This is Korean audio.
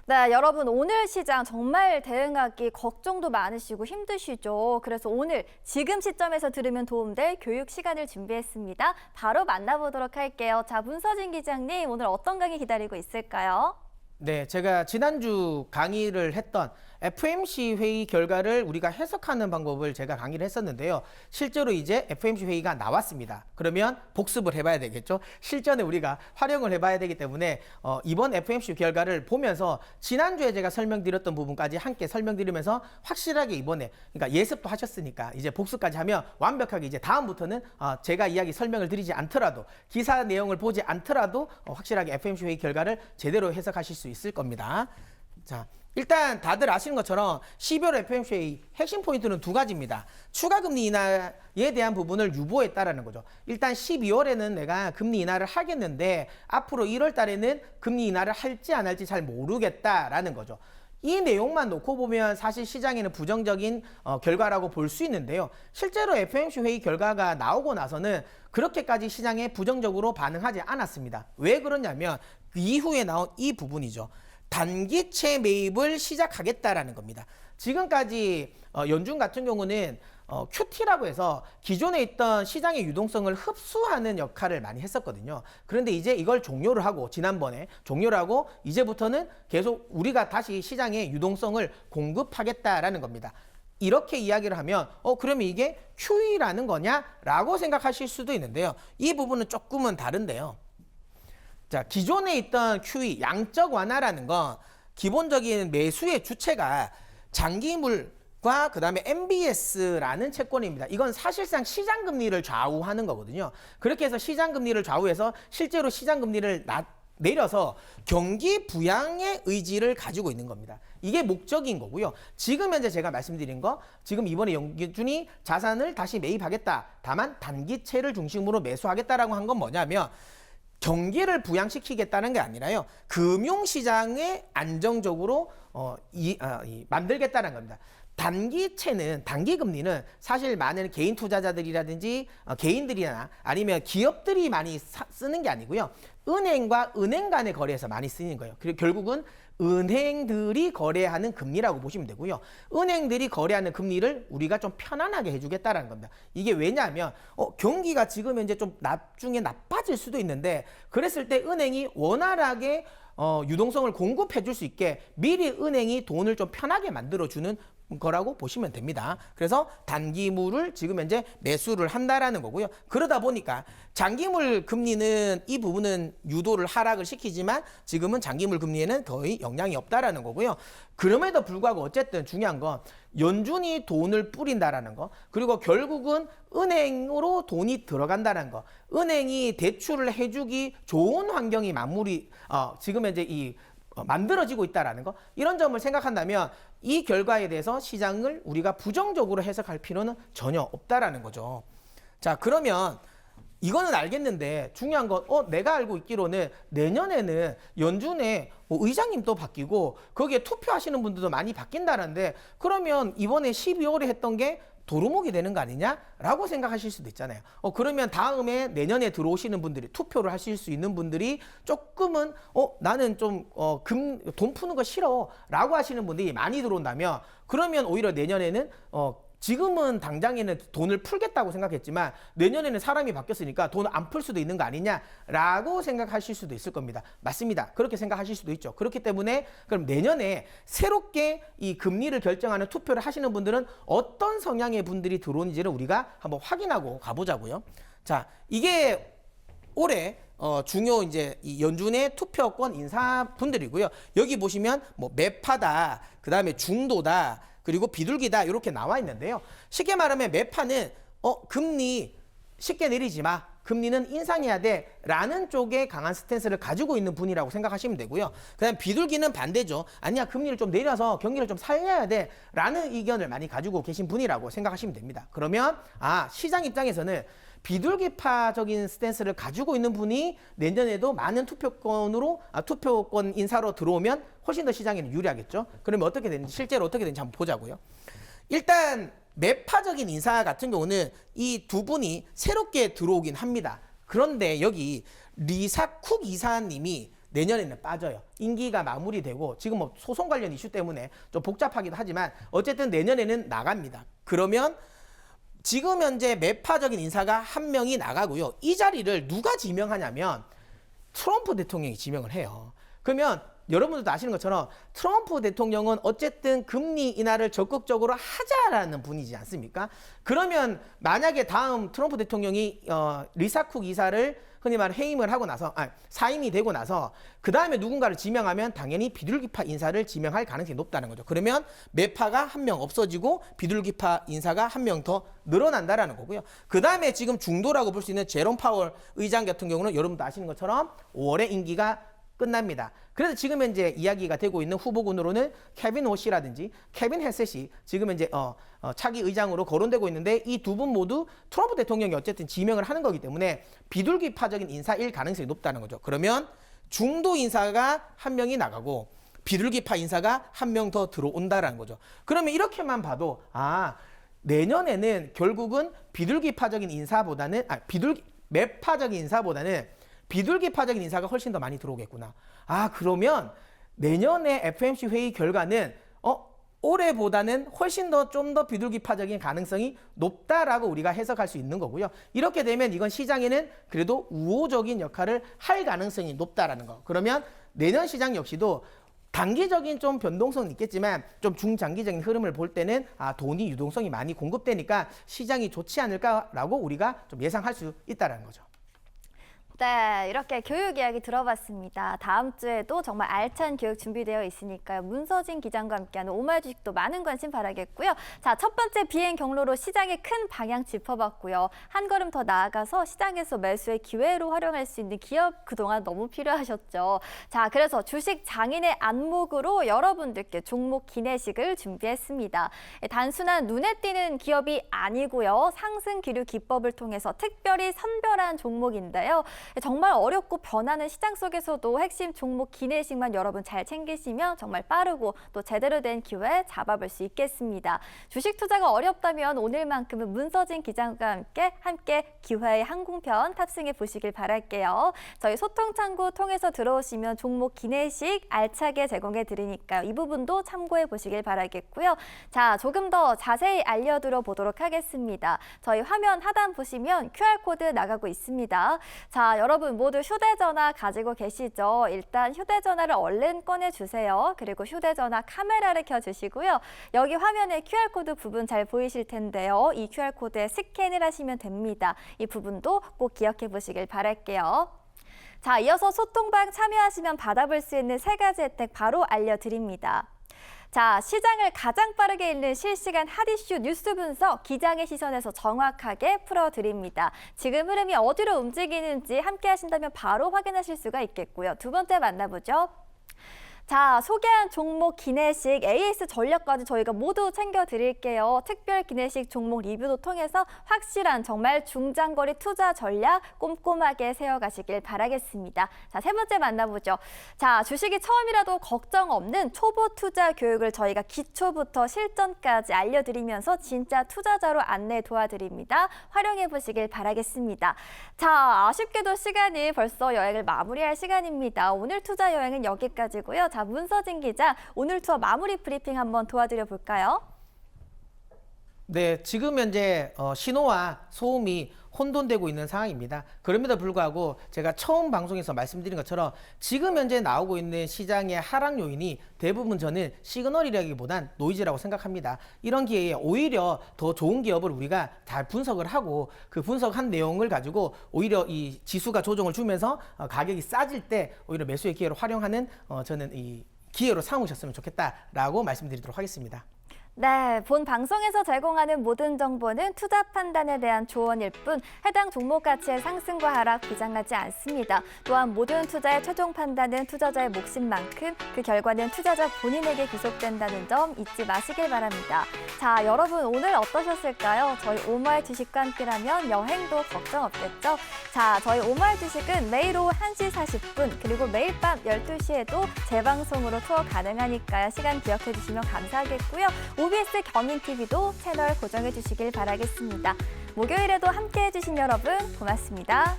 네, 여러분 오늘 시장 정말 대응하기 걱정도 많으시고 힘드시죠? 그래서 오늘 지금 시점에서 들으면 도움될 교육 시간을 준비했습니다. 바로 만나보도록 할게요. 자, 문서진 기자님, 오늘 어떤 강의 기다리고 있을까요? 네, 제가 지난주 강의를 했던 FMC 회의 결과를 우리가 해석하는 방법을 제가 강의를 했었는데요. 실제로 이제 FMC 회의가 나왔습니다. 그러면 복습을 해봐야 되겠죠. 실전에 우리가 활용을 해봐야 되기 때문에 이번 FMC 결과를 보면서 지난주에 제가 설명드렸던 부분까지 함께 설명드리면서 확실하게 이번에 그러니까 예습도 하셨으니까 이제 복습까지 하면 완벽하게 이제 다음부터는 제가 이야기 설명을 드리지 않더라도 기사 내용을 보지 않더라도 확실하게 FMC 회의 결과를 제대로 해석하실 수 있을 겁니다. 자, 일단 다들 아시는 것처럼 12월 FOMC 핵심 포인트는 두 가지입니다. 추가 금리 인하에 대한 부분을 유보했다라는 거죠. 일단 12월에는 내가 금리 인하를 하겠는데 앞으로 1월 달에는 금리 인하를 할지 안 할지 잘 모르겠다라는 거죠. 이 내용만 놓고 보면 사실 시장에는 부정적인 결과라고 볼 수 있는데요. 실제로 FOMC 회의 결과가 나오고 나서는 그렇게까지 시장에 부정적으로 반응하지 않았습니다. 왜 그러냐면 그 이후에 나온 이 부분이죠. 단기채 매입을 시작하겠다라는 겁니다. 지금까지 연준 같은 경우는 QT라고 해서 기존에 있던 시장의 유동성을 흡수하는 역할을 많이 했었거든요. 그런데 이제 이걸 종료를 하고 지난번에 종료를 하고 이제부터는 계속 우리가 다시 시장에 유동성을 공급하겠다라는 겁니다. 이렇게 이야기를 하면 그러면 이게 QE라는 거냐라고 생각하실 수도 있는데요. 이 부분은 조금은 다른데요. 자, 기존에 있던 QE, 양적 완화라는 건 기본적인 매수의 주체가 장기물과 그다음에 MBS라는 채권입니다. 이건 사실상 시장 금리를 좌우하는 거거든요. 그렇게 해서 시장 금리를 좌우해서 실제로 시장 금리를 내려서 경기 부양의 의지를 가지고 있는 겁니다. 이게 목적인 거고요. 지금 현재 제가 말씀드린 거, 지금 이번에 연준이 자산을 다시 매입하겠다. 다만 단기채를 중심으로 매수하겠다라고 한 건 뭐냐면 경기를 부양시키겠다는 게 아니라요. 금융시장에 안정적으로 만들겠다는 겁니다. 단기채는, 단기금리는 사실 많은 개인 투자자들이라든지 개인들이나 아니면 기업들이 많이 쓰는 게 아니고요. 은행과 은행 간의 거래에서 많이 쓰이는 거예요. 그리고 결국은 은행들이 거래하는 금리라고 보시면 되고요. 은행들이 거래하는 금리를 우리가 좀 편안하게 해주겠다는 겁니다. 이게 왜냐하면 경기가 지금 현재 좀 나중에 나빠질 수도 있는데 그랬을 때 은행이 원활하게 유동성을 공급해 줄 수 있게 미리 은행이 돈을 좀 편하게 만들어주는 거라고 보시면 됩니다. 그래서 단기물을 지금 현재 매수를 한다라는 거고요. 그러다 보니까 장기물 금리는 이 부분은 유도를 하락을 시키지만 지금은 장기물 금리에는 거의 영향이 없다라는 거고요. 그럼에도 불구하고 어쨌든 중요한 건 연준이 돈을 뿌린다라는 거, 그리고 결국은 은행으로 돈이 들어간다는 거, 은행이 대출을 해주기 좋은 환경이 지금 현재 만들어지고 있다라는 거, 이런 점을 생각한다면 이 결과에 대해서 시장을 우리가 부정적으로 해석할 필요는 전혀 없다라는 거죠. 자, 그러면 이거는 알겠는데 중요한 건 내가 알고 있기로는 내년에는 연준의 의장님도 바뀌고 거기에 투표하시는 분들도 많이 바뀐다는데 그러면 이번에 12월에 했던 게 도루묵이 되는 거 아니냐라고 생각하실 수도 있잖아요. 그러면 다음에 내년에 들어오시는 분들이 투표를 하실 수 있는 분들이 조금은 나는 좀 돈 푸는 거 싫어라고 하시는 분들이 많이 들어온다면 그러면 오히려 내년에는 지금은 당장에는 돈을 풀겠다고 생각했지만 내년에는 사람이 바뀌었으니까 돈 안 풀 수도 있는 거 아니냐라고 생각하실 수도 있을 겁니다. 맞습니다. 그렇게 생각하실 수도 있죠. 그렇기 때문에 그럼 내년에 새롭게 이 금리를 결정하는 투표를 하시는 분들은 어떤 성향의 분들이 들어오는지를 우리가 한번 확인하고 가보자고요. 자, 이게 올해 중요 이제 이 연준의 투표권 인사분들이고요. 여기 보시면 뭐 매파다, 그 다음에 중도다, 그리고 비둘기다 이렇게 나와 있는데요. 쉽게 말하면 매파는 금리 쉽게 내리지 마. 금리는 인상해야 돼 라는 쪽에 강한 스탠스를 가지고 있는 분이라고 생각하시면 되고요. 그다음 비둘기는 반대죠. 아니야, 금리를 좀 내려서 경기를 좀 살려야 돼 라는 의견을 많이 가지고 계신 분이라고 생각하시면 됩니다. 그러면 시장 입장에서는 비둘기파적인 스탠스를 가지고 있는 분이 내년에도 많은 투표권 인사로 들어오면 훨씬 더 시장에는 유리하겠죠. 그러면 어떻게 되는지, 실제로 어떻게 되는지 한번 보자고요. 일단 매파적인 인사 같은 경우는 이 두 분이 새롭게 들어오긴 합니다. 그런데 여기 리사 쿡 이사님이 내년에는 빠져요. 임기가 마무리되고 지금 뭐 소송 관련 이슈 때문에 좀 복잡하기도 하지만 어쨌든 내년에는 나갑니다. 그러면 지금 현재 매파적인 인사가 한 명이 나가고요. 이 자리를 누가 지명하냐면 트럼프 대통령이 지명을 해요. 그러면 여러분들도 아시는 것처럼 트럼프 대통령은 어쨌든 금리 인하를 적극적으로 하자라는 분이지 않습니까? 그러면 만약에 다음 트럼프 대통령이 리사 쿡 이사를 흔히 말해 해임을 하고 나서 사임이 되고 나서 그 다음에 누군가를 지명하면 당연히 비둘기파 인사를 지명할 가능성이 높다는 거죠. 그러면 매파가 한 명 없어지고 비둘기파 인사가 한 명 더 늘어난다라는 거고요. 그 다음에 지금 중도라고 볼 수 있는 제롬 파월 의장 같은 경우는 여러분도 아시는 것처럼 5월에 임기가 끝납니다. 그래서 지금 현재 이야기가 되고 있는 후보군으로는 케빈 오시라든지 케빈 헤셋이 지금 현재 차기 의장으로 거론되고 있는데 이 두 분 모두 트럼프 대통령이 어쨌든 지명을 하는 거기 때문에 비둘기파적인 인사일 가능성이 높다는 거죠. 그러면 중도 인사가 한 명이 나가고 비둘기파 인사가 한 명 더 들어온다라는 거죠. 그러면 이렇게만 봐도 내년에는 결국은 비둘기파적인 인사보다는 매파적인 인사보다는 비둘기파적인 인사가 훨씬 더 많이 들어오겠구나. 그러면 내년에 FOMC 회의 결과는 올해보다는 훨씬 더 좀 더 비둘기파적인 가능성이 높다라고 우리가 해석할 수 있는 거고요. 이렇게 되면 이건 시장에는 그래도 우호적인 역할을 할 가능성이 높다라는 거. 그러면 내년 시장 역시도 단기적인 좀 변동성은 있겠지만 좀 중장기적인 흐름을 볼 때는 돈이 유동성이 많이 공급되니까 시장이 좋지 않을까라고 우리가 좀 예상할 수 있다는 거죠. 네, 이렇게 교육 이야기 들어봤습니다. 다음 주에도 정말 알찬 교육 준비되어 있으니까요. 문서진 기장과 함께하는 오마이 주식도 많은 관심 바라겠고요. 자, 첫 번째 비행 경로로 시장의 큰 방향 짚어봤고요. 한 걸음 더 나아가서 시장에서 매수의 기회로 활용할 수 있는 기업 그동안 너무 필요하셨죠. 자, 그래서 주식 장인의 안목으로 여러분들께 종목 기내식을 준비했습니다. 단순한 눈에 띄는 기업이 아니고요. 상승 기류 기법을 통해서 특별히 선별한 종목인데요. 정말 어렵고 변하는 시장 속에서도 핵심 종목 기내식만 여러분 잘 챙기시면 정말 빠르고 또 제대로 된 기회 잡아볼 수 있겠습니다. 주식 투자가 어렵다면 오늘만큼은 문서진 기장과 함께 기회의 항공편 탑승해 보시길 바랄게요. 저희 소통 창구 통해서 들어오시면 종목 기내식 알차게 제공해 드리니까요. 이 부분도 참고해 보시길 바라겠고요. 자, 조금 더 자세히 알려드려 보도록 하겠습니다. 저희 화면 하단 보시면 QR코드 나가고 있습니다. 자, 여러분 모두 휴대전화 가지고 계시죠? 일단 휴대전화를 얼른 꺼내주세요. 그리고 휴대전화 카메라를 켜주시고요. 여기 화면에 QR코드 부분 잘 보이실 텐데요. 이 QR코드에 스캔을 하시면 됩니다. 이 부분도 꼭 기억해 보시길 바랄게요. 자, 이어서 소통방 참여하시면 받아볼 수 있는 3가지 혜택 바로 알려드립니다. 자, 시장을 가장 빠르게 읽는 실시간 핫이슈 뉴스 분석 기장의 시선에서 정확하게 풀어드립니다. 지금 흐름이 어디로 움직이는지 함께 하신다면 바로 확인하실 수가 있겠고요. 두 번째 만나보죠. 자, 소개한 종목 기내식 AS 전략까지 저희가 모두 챙겨드릴게요. 특별 기내식 종목 리뷰도 통해서 확실한 정말 중장거리 투자 전략 꼼꼼하게 세워가시길 바라겠습니다. 자, 세 번째 만나보죠. 자, 주식이 처음이라도 걱정 없는 초보 투자 교육을 저희가 기초부터 실전까지 알려드리면서 진짜 투자자로 안내 도와드립니다. 활용해 보시길 바라겠습니다. 자, 아쉽게도 시간이 벌써 여행을 마무리할 시간입니다. 오늘 투자 여행은 여기까지고요. 자, 문서진 기자, 오늘 투어 마무리 브리핑 한번 도와드려 볼까요? 네, 지금 현재 신호와 소음이 혼돈되고 있는 상황입니다. 그럼에도 불구하고 제가 처음 방송에서 말씀드린 것처럼 지금 현재 나오고 있는 시장의 하락 요인이 대부분 저는 시그널이라기보단 노이즈라고 생각합니다. 이런 기회에 오히려 더 좋은 기업을 우리가 잘 분석을 하고 그 분석한 내용을 가지고 오히려 이 지수가 조정을 주면서 가격이 싸질 때 오히려 매수의 기회로 활용하는 저는 이 기회로 삼으셨으면 좋겠다라고 말씀드리도록 하겠습니다. 네, 본 방송에서 제공하는 모든 정보는 투자 판단에 대한 조언일 뿐 해당 종목 가치의 상승과 하락 비장하지 않습니다. 또한 모든 투자의 최종 판단은 투자자의 몫인 만큼 그 결과는 투자자 본인에게 귀속된다는 점 잊지 마시길 바랍니다. 자, 여러분 오늘 어떠셨을까요? 저희 오마이 주식과 함께라면 여행도 걱정 없겠죠? 자, 저희 오마이 주식은 매일 오후 1시 40분 그리고 매일 밤 12시에도 재방송으로 투어 가능하니까요. 시간 기억해 주시면 감사하겠고요. OBS 경인TV도 채널 고정해 주시길 바라겠습니다. 목요일에도 함께해 주신 여러분 고맙습니다.